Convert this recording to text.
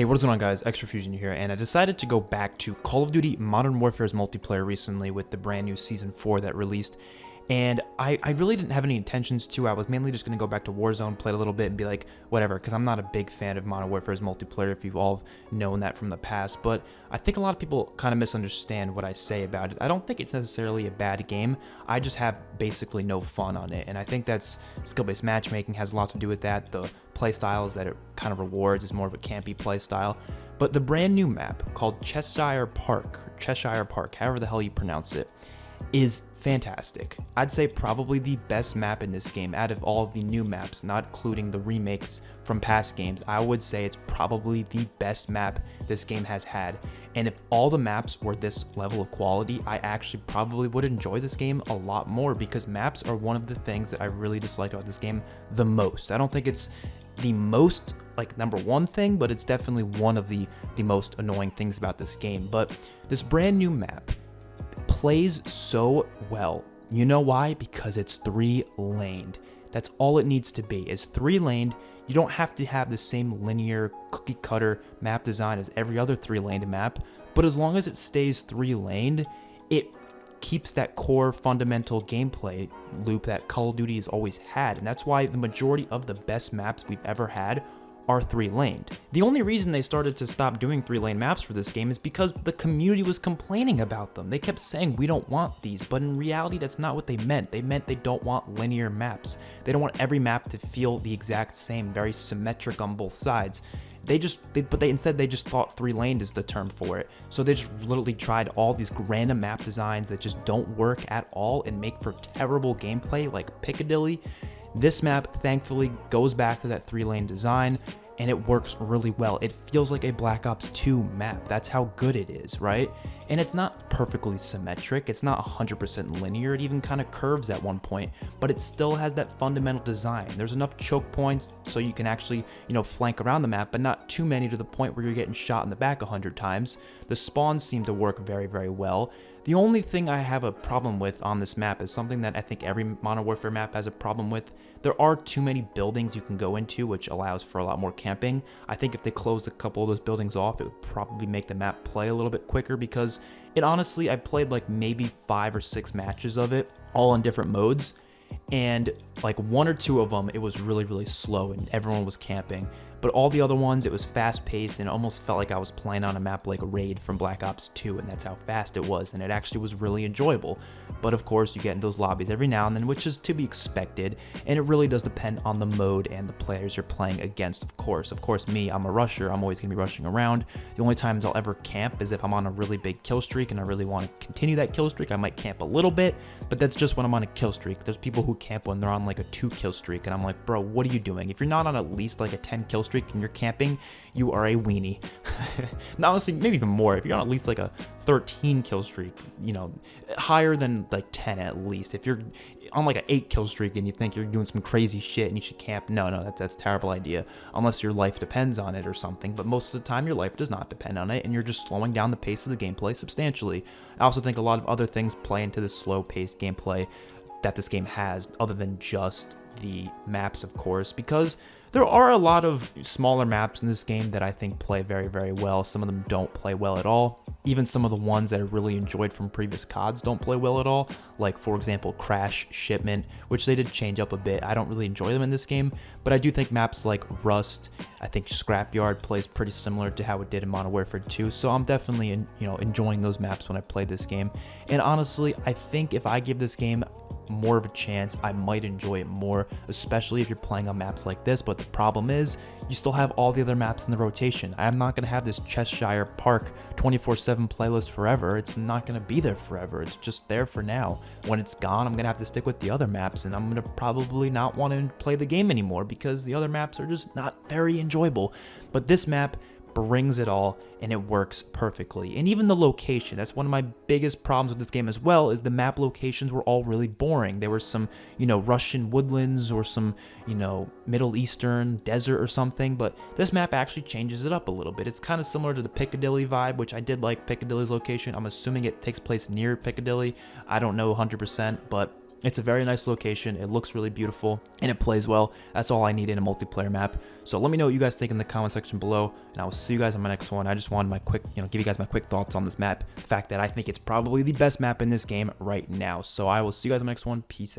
Hey, what is going on, guys? XpertFusion here, and I decided to go back to Call of Duty Modern Warfare's multiplayer recently with the brand new Season 4 that released, and I really didn't have any intentions to. I was mainly just going to go back to Warzone, play it a little bit, and be like, whatever, because I'm not a big fan of Modern Warfare's multiplayer, if you've all known that from the past, but I think a lot of people kind of misunderstand what I say about it. I don't think it's necessarily a bad game, I just have basically no fun on it, and I think that's skill-based matchmaking has a lot to do with that. The play styles that it kind of rewards is more of a campy play style. But the brand new map called Cheshire Park, however the hell you pronounce it, is fantastic. I'd say probably the best map in this game out of all of the new maps, not including the remakes from past games. I would say it's probably the best map this game has had. And if all the maps were this level of quality, I actually probably would enjoy this game a lot more, because maps are one of the things that I really dislike about this game the most. I don't think it's the most like number one thing, but it's definitely one of the most annoying things about this game. But this brand new map plays so well. You know why? Because it's 3-laned. That's all it needs to be, is 3-laned. You don't have to have the same linear cookie cutter map design as every other 3-laned map, but as long as it stays 3-laned, it keeps that core fundamental gameplay loop that Call of Duty has always had, and that's why the majority of the best maps we've ever had are 3-laned. The only reason they started to stop doing 3-lane maps for this game is because the community was complaining about them. They kept saying, we don't want these, but in reality, that's not what they meant. They meant they don't want linear maps. They don't want every map to feel the exact same, very symmetric on both sides. Instead they just thought 3-laned is the term for it. So they just literally tried all these random map designs that just don't work at all and make for terrible gameplay, like Piccadilly. This map thankfully goes back to that 3-lane design, and it works really well. It feels like a Black Ops 2 map. That's how good it is, right? And it's not perfectly symmetric. It's not 100% linear. It even kind of curves at one point, but it still has that fundamental design. There's enough choke points so you can actually, flank around the map, but not too many to the point where you're getting shot in the back 100 times. The spawns seem to work very, very well. The only thing I have a problem with on this map is something that I think every Modern Warfare map has a problem with. There are too many buildings you can go into, which allows for a lot more camping. I think if they closed a couple of those buildings off, it would probably make the map play a little bit quicker, because it honestly, I played like maybe 5 or 6 matches of it, all in different modes, and like 1 or 2 of them, it was really, really slow and everyone was camping. But all the other ones, it was fast paced and it almost felt like I was playing on a map like Raid from Black Ops 2, and that's how fast it was, and it actually was really enjoyable. But of course, you get in those lobbies every now and then, which is to be expected, and it really does depend on the mode and the players you're playing against, of course. Of course, me, I'm a rusher, I'm always going to be rushing around. The only times I'll ever camp is if I'm on a really big kill streak and I really want to continue that kill streak. I might camp a little bit, but that's just when I'm on a kill streak. There's people who camp when they're on like a 2 kill streak, and I'm like, bro, what are you doing? If you're not on at least like a 10 kill streak and you're camping, you are a weenie. Now, honestly, maybe even more. If you're on at least like a 13 kill streak, higher than like 10 at least. If you're on like an 8 kill streak and you think you're doing some crazy shit and you should camp, no, that's a terrible idea, unless your life depends on it or something. But most of the time, your life does not depend on it, and you're just slowing down the pace of the gameplay substantially. I also think a lot of other things play into this slow-paced gameplay that this game has, other than just the maps, of course, because there are a lot of smaller maps in this game that I think play very, very well. Some of them don't play well at all. Even some of the ones that I really enjoyed from previous CODs don't play well at all. Like, for example, Crash, Shipment, which they did change up a bit. I don't really enjoy them in this game, but I do think maps like Rust, I think Scrapyard plays pretty similar to how it did in Modern Warfare 2. So I'm definitely, enjoying those maps when I play this game. And honestly, I think if I give this game more of a chance, I might enjoy it more, especially if you're playing on maps like this. But the problem is, you still have all the other maps in the rotation. I'm not going to have this Cheshire Park 24/7 playlist forever. It's not going to be there forever. It's just there for now. When it's gone, I'm going to have to stick with the other maps, and I'm going to probably not want to play the game anymore because the other maps are just not very enjoyable. But this map brings it all, and it works perfectly. And even the location, that's one of my biggest problems with this game as well, is the map locations were all really boring. There were some, Russian woodlands or some, Middle Eastern desert or something, but this map actually changes it up a little bit. It's kind of similar to the Piccadilly vibe, which I did like Piccadilly's location. I'm assuming it takes place near Piccadilly. I don't know 100%, but It's a very nice location. It looks really beautiful and it plays well. That's all I need in a multiplayer map. So let me know what you guys think in the comment section below, and I will see you guys on my next one. I just wanted my quick, give you guys my quick thoughts on this map. The fact that I think it's probably the best map in this game right now. So I will see you guys on my next one. Peace out.